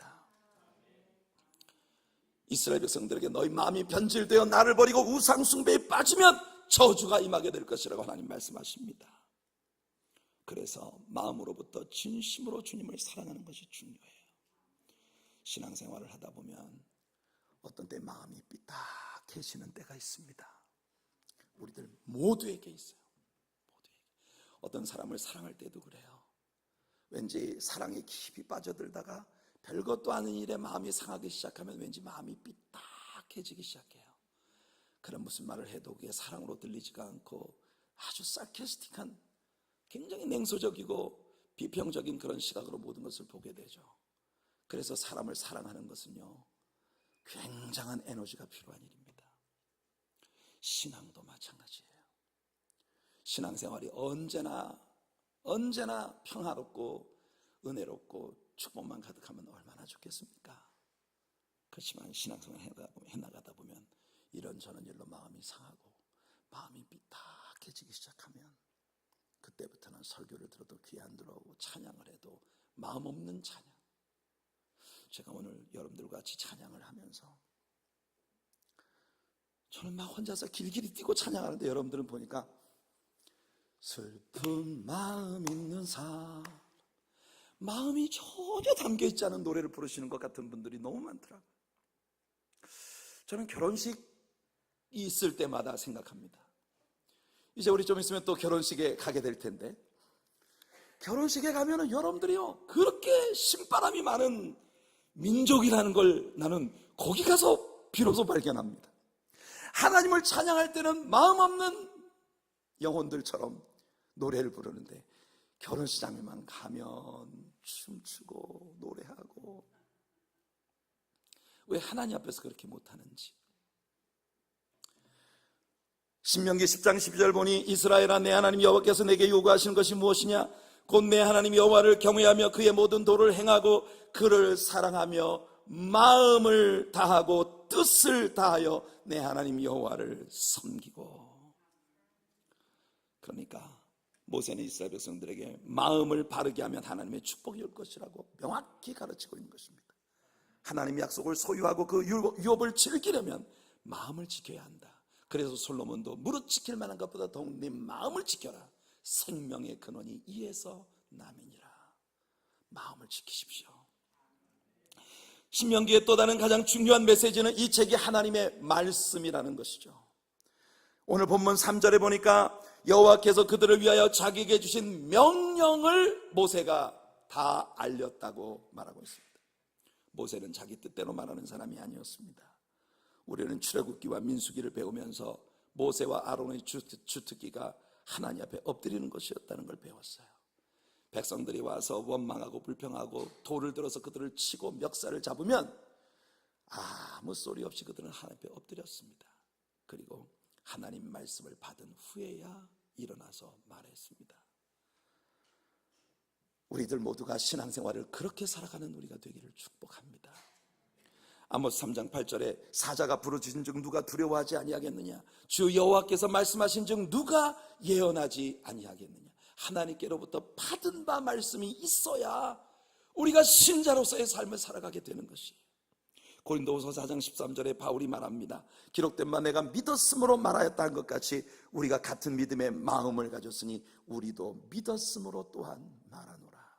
S1: 이스라엘 백성들에게 너희 마음이 변질되어 나를 버리고 우상 숭배에 빠지면 저주가 임하게 될 것이라고 하나님 말씀하십니다. 그래서 마음으로부터 진심으로 주님을 사랑하는 것이 중요해요. 신앙생활을 하다 보면 어떤 때 마음이 삐딱해지는 때가 있습니다. 우리들 모두에게 있어요. 모두에게. 어떤 사람을 사랑할 때도 그래요. 왠지 사랑에 깊이 빠져들다가 별것도 아닌 일에 마음이 상하기 시작하면 왠지 마음이 삐딱해지기 시작해요. 그런 무슨 말을 해도 그게 사랑으로 들리지가 않고 아주 sarcastic한, 굉장히 냉소적이고 비평적인 그런 시각으로 모든 것을 보게 되죠. 그래서 사람을 사랑하는 것은요, 굉장한 에너지가 필요한 일입니다. 신앙도 마찬가지예요. 신앙생활이 언제나 평화롭고 은혜롭고 축복만 가득하면 얼마나 좋겠습니까? 그렇지만 신앙생활 해나가다 보면 이런저런 일로 마음이 상하고 마음이 삐딱해지기 시작하면 그때부터는 설교를 들어도 귀에 안 들어오고 찬양을 해도 마음 없는 찬양. 제가 오늘 여러분들과 같이 찬양을 하면서 저는 막 혼자서 길길이 뛰고 찬양하는데 여러분들은 보니까 슬픈 마음 있는 사람, 마음이 전혀 담겨있지 않은 노래를 부르시는 것 같은 분들이 너무 많더라고요. 저는 결혼식이 있을 때마다 생각합니다. 이제 우리 좀 있으면 또 결혼식에 가게 될 텐데, 결혼식에 가면은 여러분들이요, 그렇게 신바람이 많은 민족이라는 걸 나는 거기 가서 비로소 발견합니다. 하나님을 찬양할 때는 마음 없는 영혼들처럼 노래를 부르는데 결혼식장에만 가면 춤추고 노래하고, 왜 하나님 앞에서 그렇게 못하는지. 신명기 10장 12절 보니 이스라엘아, 내 하나님 여호와께서 내게 요구하시는 것이 무엇이냐? 곧 내 하나님 여호와를 경외하며 그의 모든 도를 행하고 그를 사랑하며 마음을 다하고 뜻을 다하여 내 하나님 여호와를 섬기고. 그러니까 모세는 이스라엘 백성들에게 마음을 바르게 하면 하나님의 축복이 올 것이라고 명확히 가르치고 있는 것입니다. 하나님의 약속을 소유하고 그 유업을 즐기려면 마음을 지켜야 한다. 그래서 솔로몬도 무릇 지킬 만한 것보다 더욱 네 마음을 지켜라. 생명의 근원이 이에서 남이니라. 마음을 지키십시오. 신명기의 또 다른 가장 중요한 메시지는 이 책이 하나님의 말씀이라는 것이죠. 오늘 본문 3절에 보니까 여호와께서 그들을 위하여 자기에게 주신 명령을 모세가 다 알렸다고 말하고 있습니다. 모세는 자기 뜻대로 말하는 사람이 아니었습니다. 우리는 출애굽기와 민수기를 배우면서 모세와 아론의 주특기가 하나님 앞에 엎드리는 것이었다는 걸 배웠어요. 백성들이 와서 원망하고 불평하고 돌을 들어서 그들을 치고 멱살을 잡으면 아무 소리 없이 그들은 하나님 앞에 엎드렸습니다. 그리고 하나님 말씀을 받은 후에야 일어나서 말했습니다. 우리들 모두가 신앙생활을 그렇게 살아가는 우리가 되기를 축복합니다. 아모스 3장 8절에 사자가 부르짖은 즉 누가 두려워하지 아니하겠느냐? 주 여호와께서 말씀하신 즉 누가 예언하지 아니하겠느냐? 하나님께로부터 받은 바 말씀이 있어야 우리가 신자로서의 삶을 살아가게 되는 것이에요. 고린도후서 4장 13절에 바울이 말합니다. 기록된 바 내가 믿었음으로 말하였다는 것 같이 우리가 같은 믿음의 마음을 가졌으니 우리도 믿었음으로 또한 말하노라.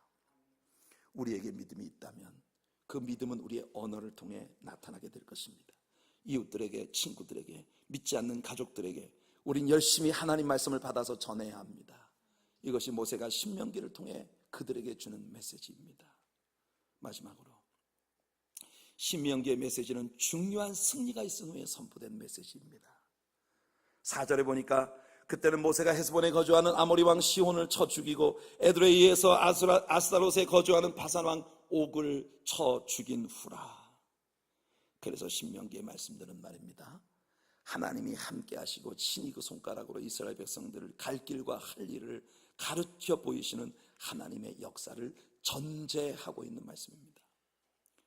S1: 우리에게 믿음이 있다면 그 믿음은 우리의 언어를 통해 나타나게 될 것입니다. 이웃들에게, 친구들에게, 믿지 않는 가족들에게 우린 열심히 하나님 말씀을 받아서 전해야 합니다. 이것이 모세가 신명기를 통해 그들에게 주는 메시지입니다. 마지막으로 신명기의 메시지는 중요한 승리가 있은 후에 선포된 메시지입니다. 4절에 보니까 그때는 모세가 헤스본에 거주하는 아모리 왕 시혼을 쳐 죽이고 에드레이에서 아스타롯에 거주하는 바산 왕 옥을 쳐 죽인 후라. 그래서 신명기에 말씀드는 말입니다. 하나님이 함께 하시고 친히 그 손가락으로 이스라엘 백성들을 갈 길과 할 일을 가르쳐 보이시는 하나님의 역사를 전제하고 있는 말씀입니다.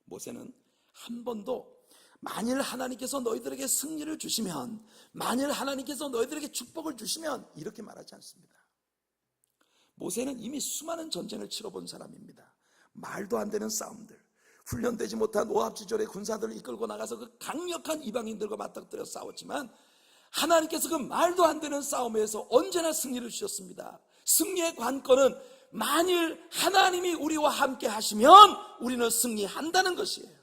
S1: 모세는 한 번도 만일 하나님께서 너희들에게 승리를 주시면, 만일 하나님께서 너희들에게 축복을 주시면 이렇게 말하지 않습니다. 모세는 이미 수많은 전쟁을 치러본 사람입니다. 말도 안 되는 싸움들, 훈련되지 못한 오합지졸의 군사들을 이끌고 나가서 그 강력한 이방인들과 맞닥뜨려 싸웠지만 하나님께서 그 말도 안 되는 싸움에서 언제나 승리를 주셨습니다. 승리의 관건은 만일 하나님이 우리와 함께 하시면 우리는 승리한다는 것이에요.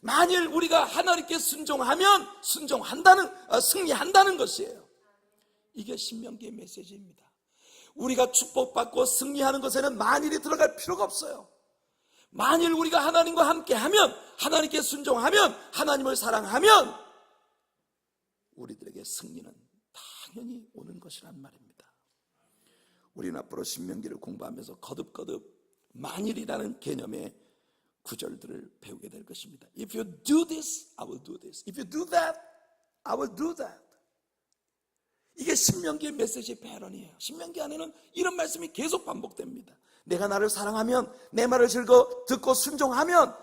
S1: 만일 우리가 하나님께 순종하면 승리한다는 것이에요. 이게 신명기의 메시지입니다. 우리가 축복받고 승리하는 것에는 만일이 들어갈 필요가 없어요. 만일 우리가 하나님과 함께하면, 하나님께 순종하면, 하나님을 사랑하면 우리들에게 승리는 당연히 오는 것이란 말입니다. 우리는 앞으로 신명기를 공부하면서 거듭거듭 만일이라는 개념의 구절들을 배우게 될 것입니다. If you do this, I will do this. If you do that, I will do that. 이게 신명기의 메시지의 패런이에요. 신명기 안에는 이런 말씀이 계속 반복됩니다. 내가 나를 사랑하면, 내 말을 듣고 순종하면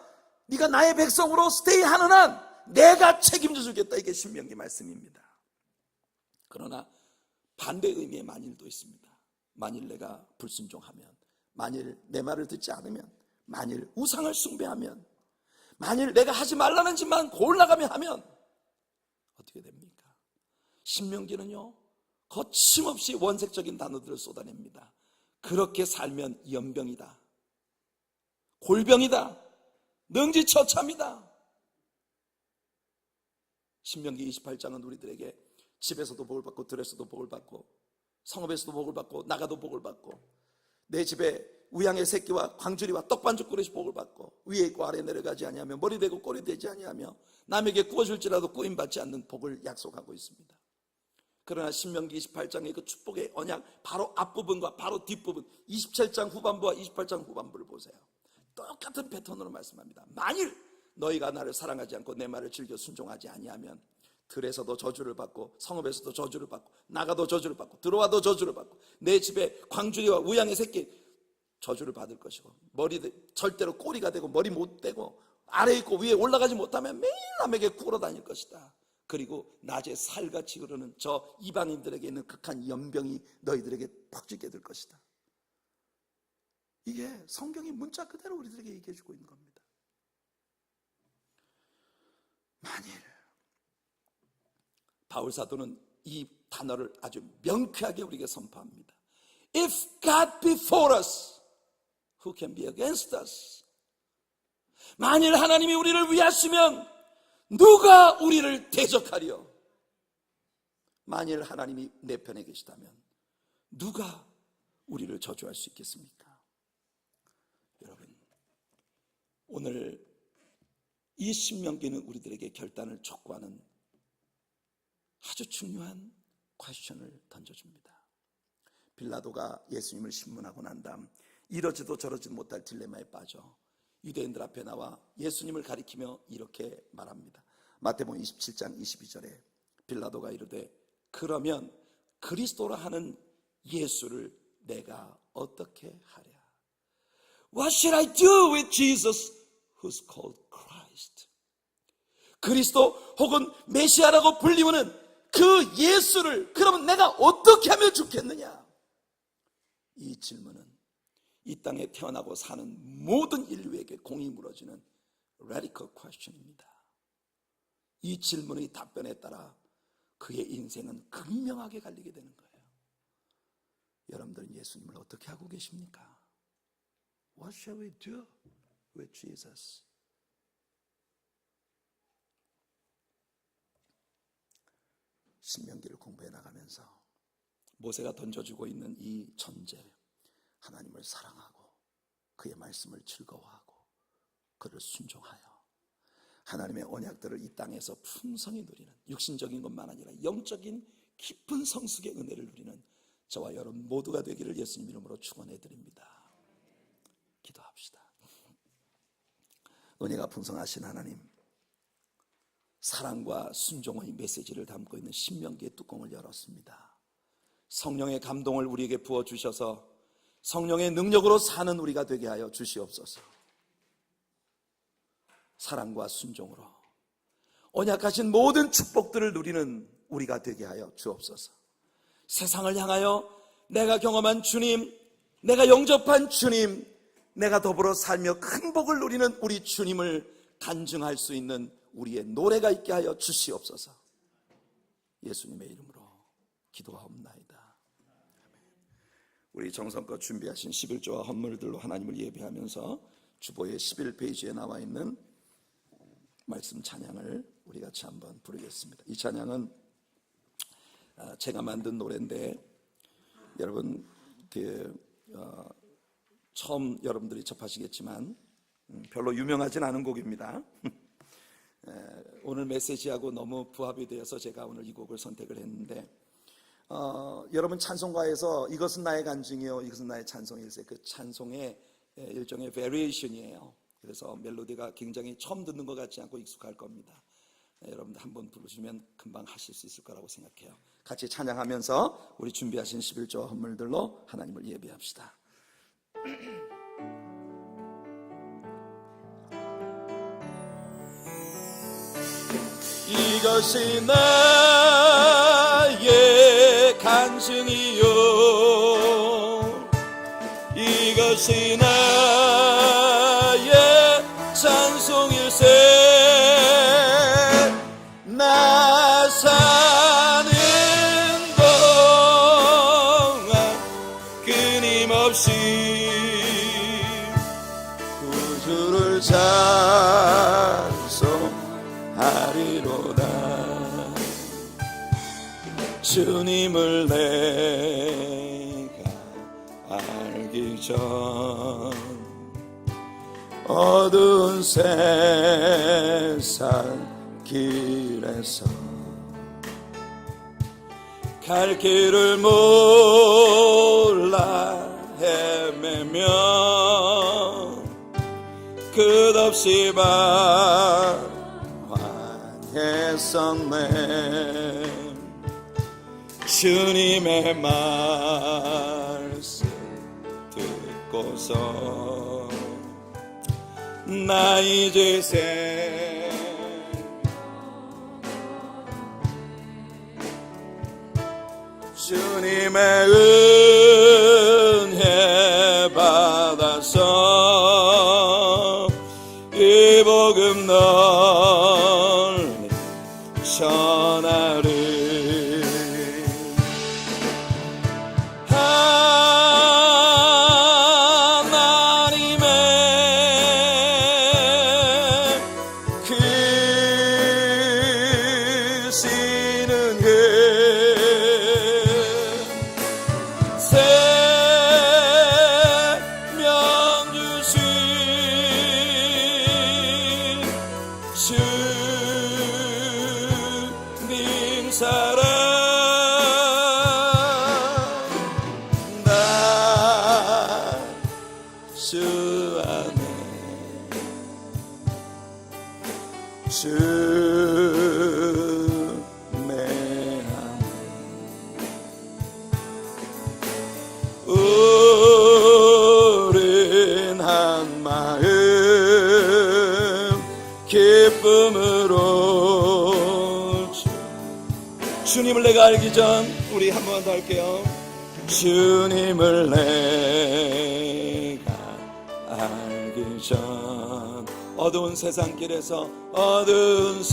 S1: 네가 나의 백성으로 스테이하는 한 내가 책임져 주겠다. 이게 신명기 말씀입니다. 그러나 반대 의미의 만일도 있습니다. 만일 내가 불순종하면, 만일 내 말을 듣지 않으면, 만일 우상을 숭배하면, 만일 내가 하지 말라는 짓만 골라가며 하면 어떻게 됩니까? 신명기는요 거침없이 원색적인 단어들을 쏟아냅니다. 그렇게 살면 연병이다, 골병이다, 능지처참이다. 신명기 28장은 우리들에게 집에서도 복을 받고 들에서도 복을 받고 성읍에서도 복을 받고 나가도 복을 받고 내 집에 우양의 새끼와 광주리와 떡반죽 그릇이 복을 받고 위에 있고 아래 내려가지 아니하며 머리 되고 꼬리 되지 아니하며 남에게 구워줄지라도 구임받지 않는 복을 약속하고 있습니다. 그러나 신명기 28장의 그 축복의 언약 바로 앞부분과 바로 뒷부분 27장 후반부와 28장 후반부를 보세요. 똑같은 패턴으로 말씀합니다. 만일 너희가 나를 사랑하지 않고 내 말을 즐겨 순종하지 아니하면 들에서도 저주를 받고 성읍에서도 저주를 받고 나가도 저주를 받고 들어와도 저주를 받고 내 집에 광주리와 우양의 새끼 저주를 받을 것이고 머리 절대로 꼬리가 되고 머리 못 되고 아래 있고 위에 올라가지 못하면 매일 남에게 꿇어 다닐 것이다. 그리고 낮에 살같이 흐르는 저 이방인들에게 있는 극한 연병이 너희들에게 퍼지게 될 것이다. 이게 성경이 문자 그대로 우리들에게 얘기해 주고 있는 겁니다. 만일 바울 사도는 이 단어를 아주 명쾌하게 우리에게 선포합니다. If God be for us, who can be against us? 만일 하나님이 우리를 위하시면 누가 우리를 대적하리요? 만일 하나님이 내 편에 계시다면 누가 우리를 저주할 수 있겠습니까? 여러분, 오늘 이 신명기는 우리들에게 결단을 촉구하는 아주 중요한 퀘스천을 던져줍니다. 빌라도가 예수님을 신문하고 난 다음 이러지도 저러지도 못할 딜레마에 빠져 유대인들 앞에 나와 예수님을 가리키며 이렇게 말합니다. 마태복음 27장 22절에 빌라도가 이르되 그러면 그리스도라 하는 예수를 내가 어떻게 하랴? What should I do with Jesus who's called Christ? 그리스도 혹은 메시아라고 불리우는 그 예수를 그러면 내가 어떻게 하면 좋겠느냐? 이 질문은 이 땅에 태어나고 사는 모든 인류에게 공이 물어지는 radical question입니다. 이 질문의 답변에 따라 그의 인생은 극명하게 갈리게 되는 거예요. 여러분들은 예수님을 어떻게 하고 계십니까? What shall we do with Jesus? 신명기를 공부해 나가면서 모세가 던져주고 있는 이 전제, 하나님을 사랑하고 그의 말씀을 즐거워하고 그를 순종하여 하나님의 언약들을 이 땅에서 풍성히 누리는, 육신적인 것만 아니라 영적인 깊은 성숙의 은혜를 누리는 저와 여러분 모두가 되기를 예수님 이름으로 축원해 드립니다. 기도합시다. 은혜가 풍성하신 하나님, 사랑과 순종의 메시지를 담고 있는 신명기의 뚜껑을 열었습니다. 성령의 감동을 우리에게 부어주셔서 성령의 능력으로 사는 우리가 되게 하여 주시옵소서. 사랑과 순종으로 언약하신 모든 축복들을 누리는 우리가 되게 하여 주옵소서. 세상을 향하여 내가 경험한 주님, 내가 영접한 주님, 내가 더불어 살며 큰 복을 누리는 우리 주님을 간증할 수 있는 우리의 노래가 있게 하여 주시옵소서. 예수님의 이름으로 기도하옵나이다. 우리 정성껏 준비하신 11조와 헌물들로 하나님을 예배하면서 주보의 11페이지에 나와 있는 말씀 찬양을 우리 같이 한번 부르겠습니다. 이 찬양은 제가 만든 노래인데 여러분 처음 여러분들이 접하시겠지만 별로 유명하진 않은 곡입니다. 오늘 메시지하고 너무 부합이 되어서 제가 오늘 이 곡을 선택을 했는데 여러분 찬송가에서 이것은 나의 간증이요 이것은 나의 찬송일세, 그 찬송의 일종의 베리에이션이에요. 그래서 멜로디가 굉장히 처음 듣는 것 같지 않고 익숙할 겁니다. 여러분들 한번 부르시면 금방 하실 수 있을 거라고 생각해요. 같이 찬양하면서 우리 준비하신 11조 헌물들로 하나님을 예배합시다. 이것이 나의 간증이요 이것이 나의 찬송일세 나 사는 동안 끊임없이 구주를 찬송하리로다. 주님을 내가 알기 전 어두운 세상 길에서 갈 길을 몰라 헤매며 끝없이 방황했었네. 주님의 말씀 듣고서 나 이제 주님의 은혜 받아서 이 복음 널리 전하리. 주님 사랑 나 주 안에 주 내 안에 우린 한 마음 기쁨으로 주님을 내가 알기 전 우리 한 번만 더 할게요. 주님을 내가 알기 전 어두운 세상 길에서 어두운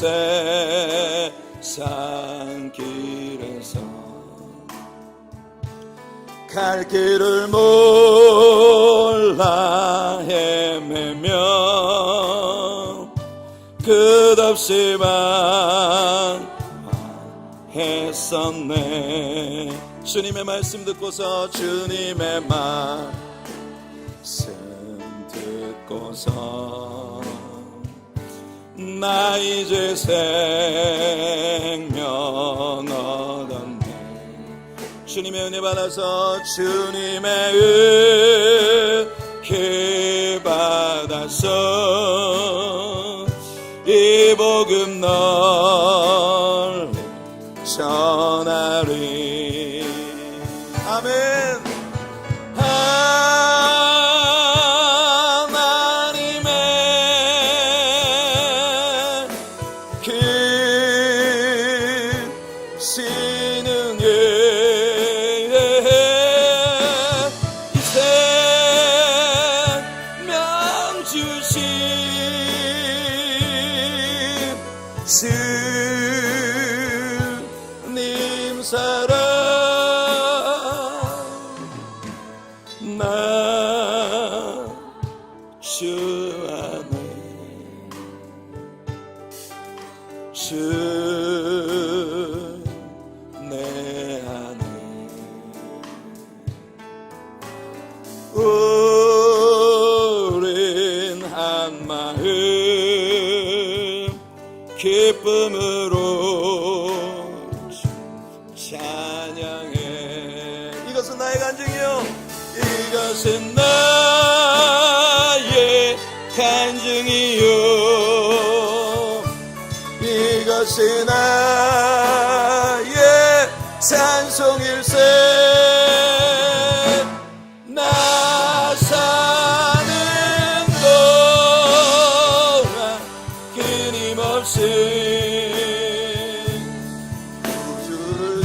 S1: 세상 길에서 갈 길을 몰라 헤매며 끝없이 방황했었네. 주님의 말씀 듣고서 주님의 말씀 듣고서 나 이제 생명 얻었네. 주님의 은혜 받아서 주님의 은혜 받아서 이 복음 널리 전하리. 아멘. 하나님의 크시는 예 이 생명 주신 주님 사랑 나 주 안에 주 내 안에 우린 한 마음 기쁨으로 찬양해. 이것은 나의 간증이요 이것은 나의 간증이요 이것은 나의 찬송일세. 나 사는 동안 끊임없이 구주를